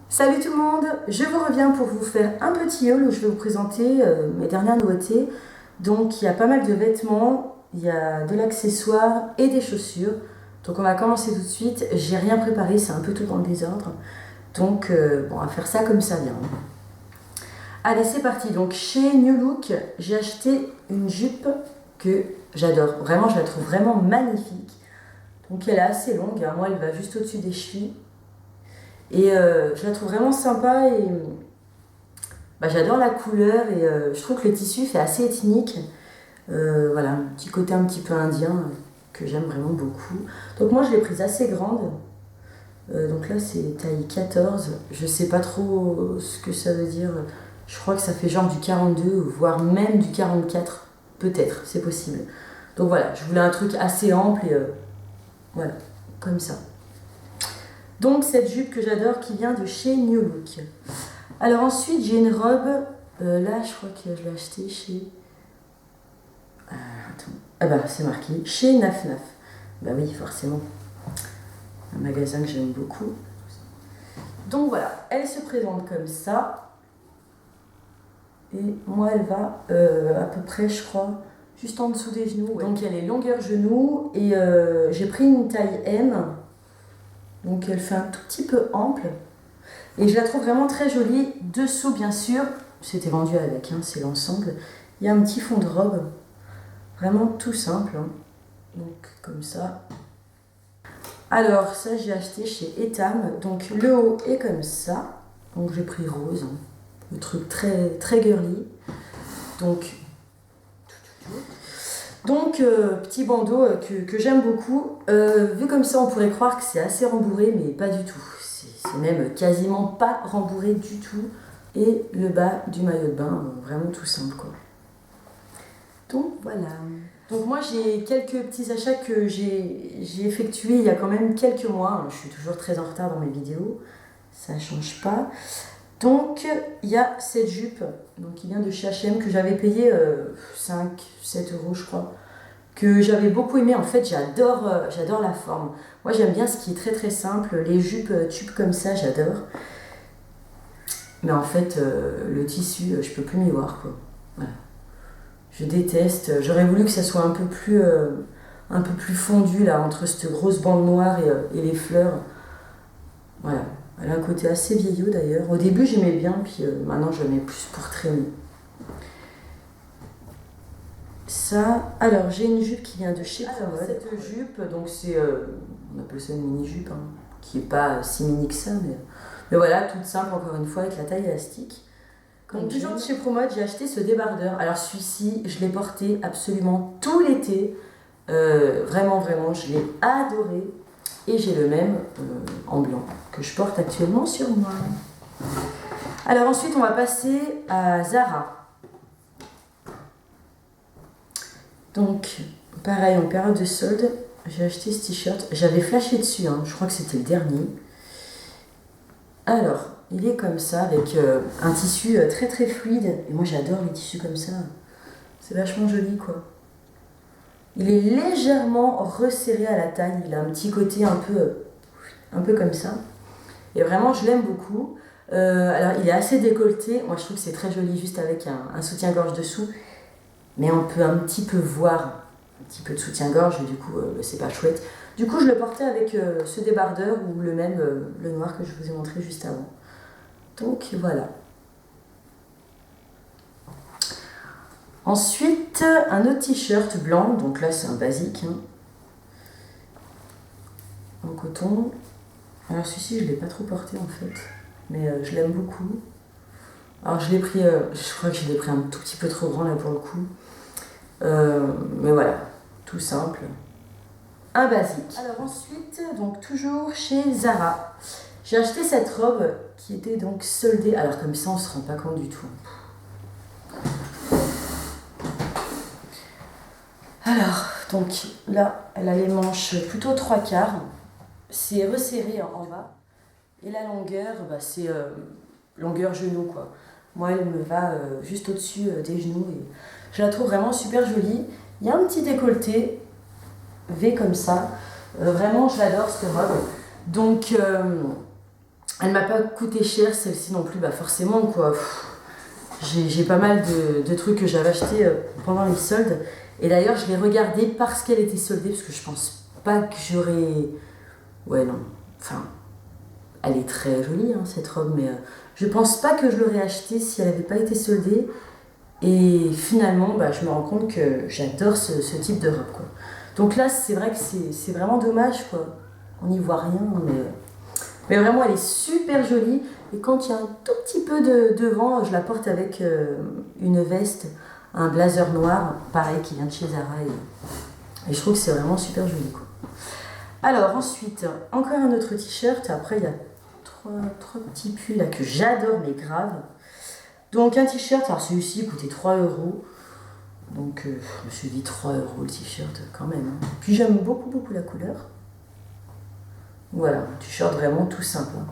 Salut tout le monde, je vous reviens pour vous faire un petit haul où je vais vous présenter mes dernières nouveautés. Donc il y a pas mal de vêtements, il y a de l'accessoire et des chaussures. Donc on va commencer tout de suite, j'ai rien préparé, c'est un peu tout dans le désordre. Donc bon, on va faire ça comme ça vient. Allez c'est parti, donc chez New Look, j'ai acheté une jupe que j'adore. Vraiment je la trouve vraiment magnifique. Donc elle est assez longue, hein. Moi elle va juste au-dessus des chevilles. Et je la trouve vraiment sympa et j'adore la couleur et je trouve que le tissu fait assez ethnique. Voilà, un petit côté un petit peu indien que j'aime vraiment beaucoup. Donc moi je l'ai prise assez grande. Donc là c'est taille 14. Je sais pas trop ce que ça veut dire. Je crois que ça fait genre du 42 voire même du 44. Peut-être, c'est possible. Donc voilà, je voulais un truc assez ample et voilà, comme ça. Donc cette jupe que j'adore qui vient de chez New Look. Alors ensuite j'ai une robe, là je crois que je l'ai achetée chez... attends, ah bah c'est marqué chez Naf Naf. Bah oui forcément, un magasin que j'aime beaucoup. Donc voilà, elle se présente comme ça. Et moi elle va à peu près je crois juste en dessous des genoux. Ouais. Donc elle est longueur genou et j'ai pris une taille M. Donc elle fait un tout petit peu ample. Et je la trouve vraiment très jolie. Dessous, bien sûr, c'était vendu avec, hein, c'est l'ensemble. Il y a un petit fond de robe. Vraiment tout simple. Hein. Donc comme ça. Alors ça, j'ai acheté chez Etam. Donc le haut est comme ça. Donc j'ai pris rose. Hein. Le truc très, très girly. Donc petit bandeau que j'aime beaucoup. Vu comme ça, on pourrait croire que c'est assez rembourré, mais pas du tout. C'est même quasiment pas rembourré du tout. Et le bas du maillot de bain, vraiment tout simple quoi. Donc voilà. Donc moi j'ai quelques petits achats que j'ai effectués il y a quand même quelques mois. Je suis toujours très en retard dans mes vidéos, ça ne change pas. Donc il y a cette jupe qui vient de chez H&M que j'avais payé 5-7 euros je crois. Que j'avais beaucoup aimé, en fait j'adore la forme. Moi j'aime bien ce qui est très très simple, les jupes tubes comme ça j'adore. Mais en fait le tissu je peux plus m'y voir quoi. Voilà. Je déteste, j'aurais voulu que ça soit un peu plus fondu là entre cette grosse bande noire et les fleurs. Voilà, elle a un côté assez vieillot d'ailleurs. Au début j'aimais bien puis maintenant je mets plus pour traîner. Ça, alors j'ai une jupe qui vient de chez Promode. Cette jupe, donc c'est, on appelle ça une mini-jupe, hein, qui n'est pas si mini que ça, mais voilà, toute simple encore une fois avec la taille élastique. Donc toujours de chez Promode, j'ai acheté ce débardeur. Alors celui-ci, je l'ai porté absolument tout l'été. Vraiment, vraiment, je l'ai adoré. Et j'ai le même en blanc que je porte actuellement sur moi. Alors ensuite, on va passer à Zara. Donc, pareil, en période de solde, j'ai acheté ce t-shirt. J'avais flashé dessus, hein, je crois que c'était le dernier. Alors, il est comme ça, avec un tissu très très fluide. Et moi, j'adore les tissus comme ça. C'est vachement joli, quoi. Il est légèrement resserré à la taille. Il a un petit côté un peu comme ça. Et vraiment, je l'aime beaucoup. Alors, il est assez décolleté. Moi, je trouve que c'est très joli, juste avec un soutien-gorge dessous. Mais on peut un petit peu voir un petit peu de soutien-gorge, du coup c'est pas chouette. Du coup je le portais avec ce débardeur ou le même, le noir que je vous ai montré juste avant. Donc voilà. Ensuite un autre t-shirt blanc, donc là c'est un basique, hein, en coton. Alors celui-ci je l'ai pas trop porté en fait, mais je l'aime beaucoup. Alors je l'ai pris, je crois que je l'ai pris un tout petit peu trop grand là pour le coup. Mais voilà, tout simple. Un basique. Alors ensuite, donc toujours chez Zara, j'ai acheté cette robe qui était donc soldée. Alors comme ça, on se rend pas compte du tout. Alors, donc là, elle a les manches plutôt 3/4. C'est resserré en bas. Et la longueur, c'est longueur genou quoi. Moi, elle me va juste au-dessus des genoux. Et je la trouve vraiment super jolie. Il y a un petit décolleté V comme ça. Vraiment, je l'adore cette robe. Donc, Elle m'a pas coûté cher celle-ci non plus, bah forcément quoi. J'ai pas mal de trucs que j'avais achetés pendant les soldes. Et d'ailleurs, je l'ai regardée parce qu'elle était soldée, parce que je pense pas que j'aurais... Ouais, non. Enfin, elle est très jolie, hein, cette robe, mais je pense pas que je l'aurais achetée si elle avait pas été soldée. Et finalement, bah, je me rends compte que j'adore ce type de robe, quoi. Donc là, c'est vrai que c'est vraiment dommage, quoi. On n'y voit rien, mais vraiment, elle est super jolie. Et quand il y a un tout petit peu de vent, je la porte avec une veste, un blazer noir, pareil, qui vient de chez Zara. Et je trouve que c'est vraiment super joli, quoi. Alors ensuite, encore un autre t-shirt. Après, il y a trois petits pulls là que j'adore, mais grave. Donc un t-shirt, alors celui-ci il coûtait 3 euros. Donc je me suis dit 3 euros le t-shirt quand même, hein. Puis j'aime beaucoup la couleur. Voilà, un t-shirt vraiment tout simple, hein.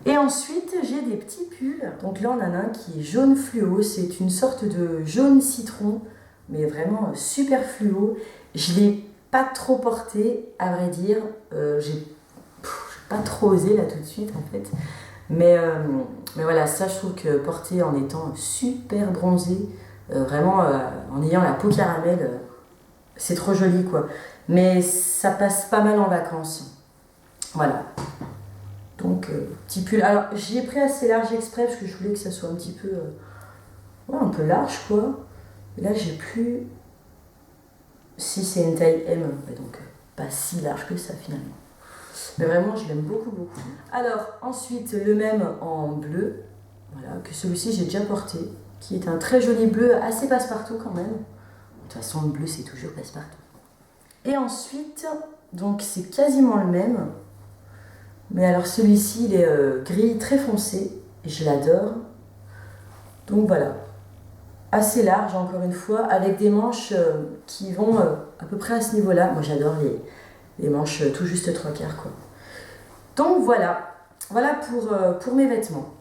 Et ensuite, j'ai des petits pulls. Donc là, on en a un qui est jaune fluo. C'est une sorte de jaune citron, mais vraiment super fluo. Je ne l'ai pas trop porté, à vrai dire. J'ai pas trop osé là tout de suite, en fait. Mais voilà, ça, je trouve que porter en étant super bronzé, vraiment en ayant la peau caramel, c'est trop joli, quoi. Mais ça passe pas mal en vacances. Voilà. Donc, petit pull. Alors, j'ai pris assez large exprès parce que je voulais que ça soit un petit peu, ouais, un peu large, quoi. Et là, j'ai plus. Si c'est une taille M, donc pas si large que ça finalement. Mais vraiment, je l'aime beaucoup. Alors, ensuite, le même en bleu, voilà, que celui-ci j'ai déjà porté, qui est un très joli bleu, assez passe-partout quand même. De toute façon, le bleu, c'est toujours passe-partout. Et ensuite, donc c'est quasiment le même. Mais alors celui-ci, il est gris très foncé, et je l'adore. Donc voilà, assez large encore une fois, avec des manches qui vont à peu près à ce niveau-là. Moi j'adore les manches tout juste 3/4, quoi. Donc voilà pour mes vêtements.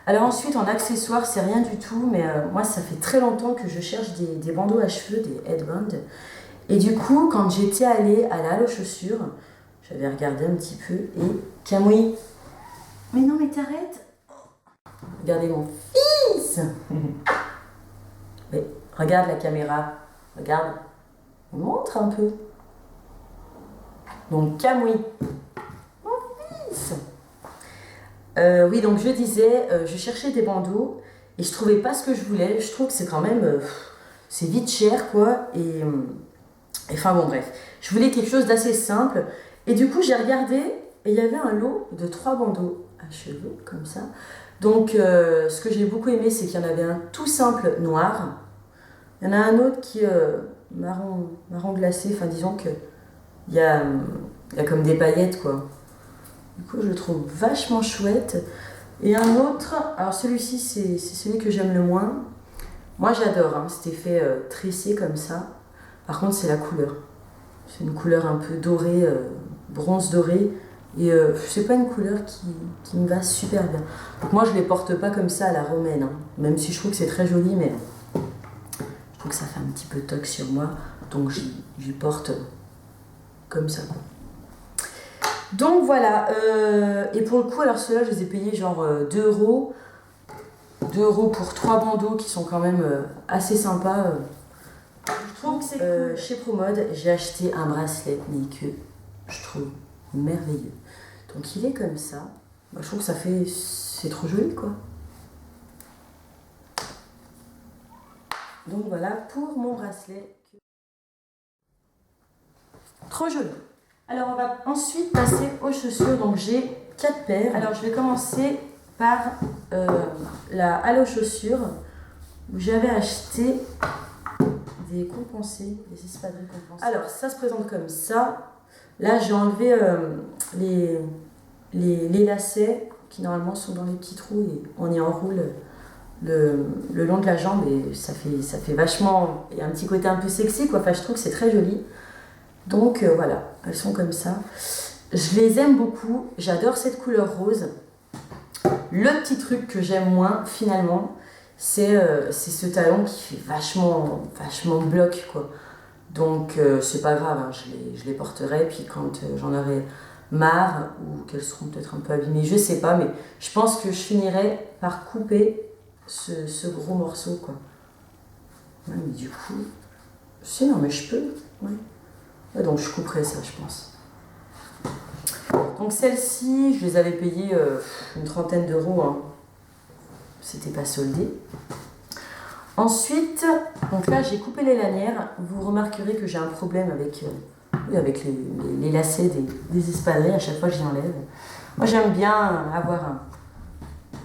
Alors ensuite en accessoires, c'est rien du tout, mais moi ça fait très longtemps que je cherche des bandeaux à cheveux, des headbands. Et du coup, quand j'étais allée à la Halle aux chaussures, j'avais regardé un petit peu et Camouille, mais non mais t'arrêtes. Regardez mon fils. Mais regarde la caméra, regarde, on montre un peu. Donc Camouille, mon fils. Oui, donc je disais, je cherchais des bandeaux et je trouvais pas ce que je voulais. Je trouve que c'est quand même, c'est vite cher, quoi. Et enfin bon, bref, je voulais quelque chose d'assez simple. Et du coup, j'ai regardé et il y avait un lot de 3 bandeaux à cheveux, comme ça. Donc, ce que j'ai beaucoup aimé, c'est qu'il y en avait un tout simple noir. Il y en a un autre qui est marron glacé. Enfin, disons que il y a comme des paillettes, quoi. Du coup, je le trouve vachement chouette. Et un autre, alors celui-ci, c'est celui que j'aime le moins. Moi, j'adore, hein, cet effet tressé comme ça. Par contre, c'est la couleur. C'est une couleur un peu dorée, bronze doré. Et c'est pas une couleur qui me va super bien. Donc moi, je les porte pas comme ça à la romaine, hein. Même si je trouve que c'est très joli, mais je trouve que ça fait un petit peu toc sur moi. Donc j'y porte comme ça. Donc voilà. Et pour le coup, alors ceux-là, je les ai payés genre 2 euros. 2 euros pour 3 bandeaux qui sont quand même assez sympas. Je trouve que c'est cool. Chez Promode, j'ai acheté un bracelet, mais que je trouve merveilleux. Donc il est comme ça. Moi, je trouve que ça fait... c'est trop joli, quoi. Donc voilà pour mon bracelet. Trop joli. Alors on va ensuite passer aux chaussures. Donc j'ai 4 paires. Alors je vais commencer par la Halle aux chaussures où j'avais acheté des compensés, des espadrilles compensés. Alors ça se présente comme ça. Là j'ai enlevé les lacets qui normalement sont dans les petits trous et on y enroule le long de la jambe et ça fait vachement... Il y a un petit côté un peu sexy, quoi. Enfin je trouve que c'est très joli. Donc voilà, elles sont comme ça. Je les aime beaucoup, j'adore cette couleur rose. Le petit truc que j'aime moins finalement, c'est ce talon qui fait vachement bloc, quoi. Donc c'est pas grave, hein, je les porterai, puis quand j'en aurai marre ou qu'elles seront peut-être un peu abîmées, je sais pas, mais je pense que je finirai par couper ce gros morceau, quoi. Ouais, mais du coup, si, non, mais je peux, ouais. Ouais, donc je couperai ça, je pense. Donc celles-ci, je les avais payées une trentaine d'euros, hein. C'était pas soldé. Ensuite, donc là j'ai coupé les lanières. Vous remarquerez que j'ai un problème avec les lacets des espadrilles. À chaque fois j'y enlève. Moi j'aime bien avoir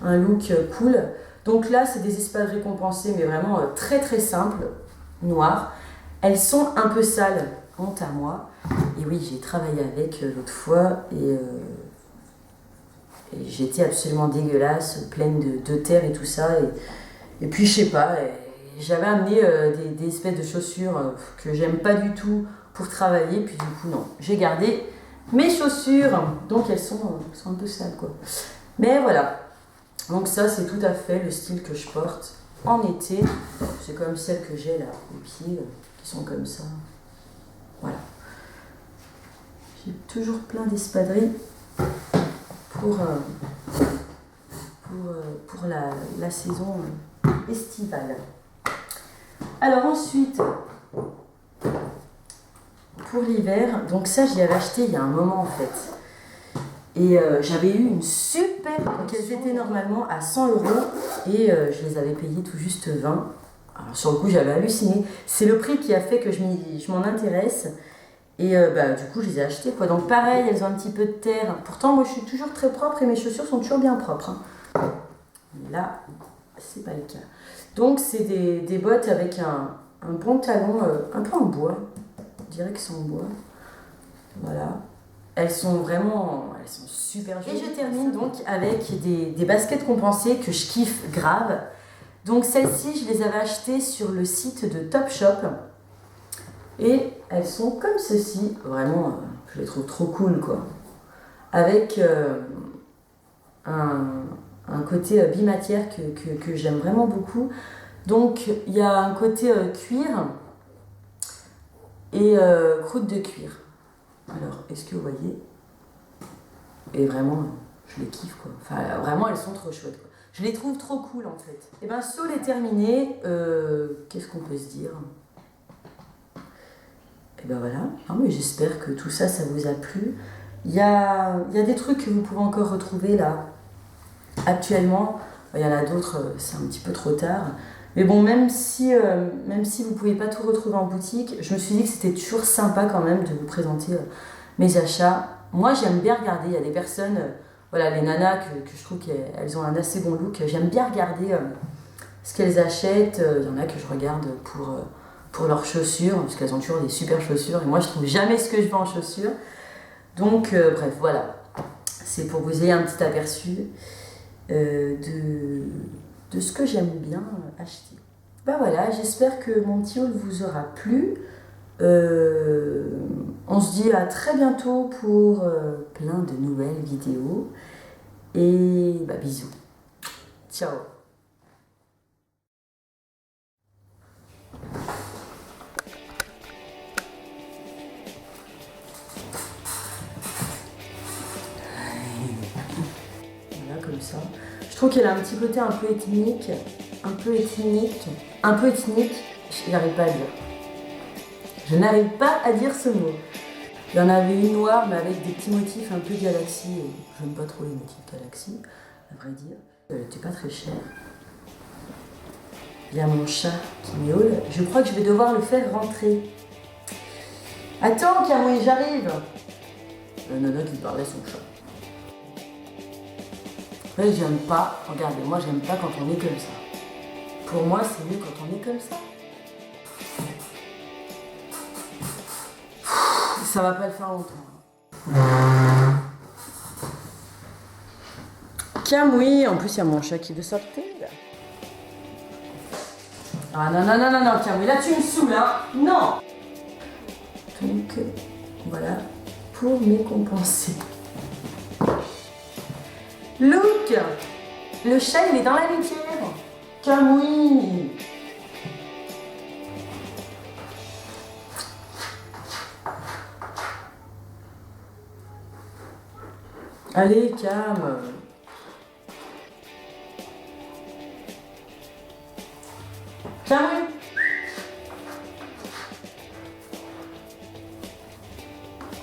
un look cool. Donc là c'est des espadrilles compensées, mais vraiment très très simples, noires. Elles sont un peu sales, honte à moi. Et oui, j'ai travaillé avec l'autre fois et j'étais absolument dégueulasse, pleine de terre et tout ça. Et puis je sais pas, j'avais amené des espèces de chaussures que j'aime pas du tout pour travailler. Puis du coup non, j'ai gardé mes chaussures. Donc elles sont un peu sales, quoi. Mais voilà, donc ça c'est tout à fait le style que je porte en été. C'est comme celles que j'ai là, aux pieds, qui sont comme ça. Voilà. J'ai toujours plein d'espadrilles pour la saison estivale. Alors ensuite, pour l'hiver, donc ça j'y avais acheté il y a un moment en fait. Et j'avais eu une super... Donc elles étaient normalement à 100 euros et je les avais payées tout juste 20. Alors sur le coup j'avais halluciné. C'est le prix qui a fait que je m'en intéresse. Et du coup je les ai achetées, quoi. Donc pareil, elles ont un petit peu de terre. Pourtant moi je suis toujours très propre et mes chaussures sont toujours bien propres, hein. Mais là, c'est pas le cas. Donc c'est des bottes avec un bon talon, un peu en bois. Je dirais que c'est en bois. Voilà. Elles sont super jolies. Et je termine donc avec des baskets compensées que je kiffe grave. Donc celles-ci, je les avais achetées sur le site de Topshop. Et elles sont comme ceci. Vraiment, je les trouve trop cool, quoi. Avec un côté bimatière que j'aime vraiment beaucoup. Donc il y a un côté cuir et croûte de cuir. Alors, est-ce que vous voyez? Et vraiment, je les kiffe, quoi. Enfin, vraiment, elles sont trop chouettes, quoi. Je les trouve trop cool, en fait. Et ben, Saul est terminé. Qu'est-ce qu'on peut se dire? Et ben voilà. Non, mais j'espère que tout ça, ça vous a plu. Il y a des trucs que vous pouvez encore retrouver, là, actuellement. Il y en a d'autres, c'est un petit peu trop tard. Mais bon, même si vous ne pouvez pas tout retrouver en boutique, je me suis dit que c'était toujours sympa quand même de vous présenter mes achats. Moi, j'aime bien regarder. Il y a des personnes, voilà, les nanas, que je trouve qu'elles ont un assez bon look. J'aime bien regarder ce qu'elles achètent. Il y en a que je regarde pour leurs chaussures, parce qu'elles ont toujours des super chaussures. Et moi, je trouve jamais ce que je veux en chaussures. Donc, bref, voilà. C'est pour que vous ayez un petit aperçu de ce que j'aime bien acheter. Ben voilà, j'espère que mon petit haul vous aura plu. On se dit à très bientôt pour plein de nouvelles vidéos. Et bah, bisous. Ciao. Voilà, comme ça. Je trouve qu'elle a un petit côté un peu ethnique. Je n'arrive pas à dire. Je n'arrive pas à dire ce mot. Il y en avait une noire, mais avec des petits motifs un peu galaxie. J'aime pas trop les motifs galaxie, à vrai dire. Elle n'était pas très chère. Il y a mon chat qui miaule. Je crois que je vais devoir le faire rentrer. Attends, Camouille, j'arrive. La nana qui parlait à son chat. En fait, j'aime pas. Regardez, moi, j'aime pas quand on est comme ça. Pour moi, c'est mieux quand on est comme ça. Ça va pas le faire longtemps. Camouille, en plus, il y a mon chat qui veut sortir. Ah non, non, non, non, non, Camouille, là, tu me saoules, hein. Non. Donc, voilà, pour me compenser. Look, le chat, il est dans la litière. Camouille. Allez, calme. Camouille.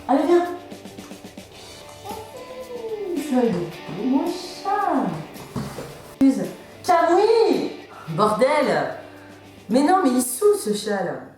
Allez, viens. Feuille. Mon chat. Camouille. Bordel. Mais non, mais il saoule ce chat là.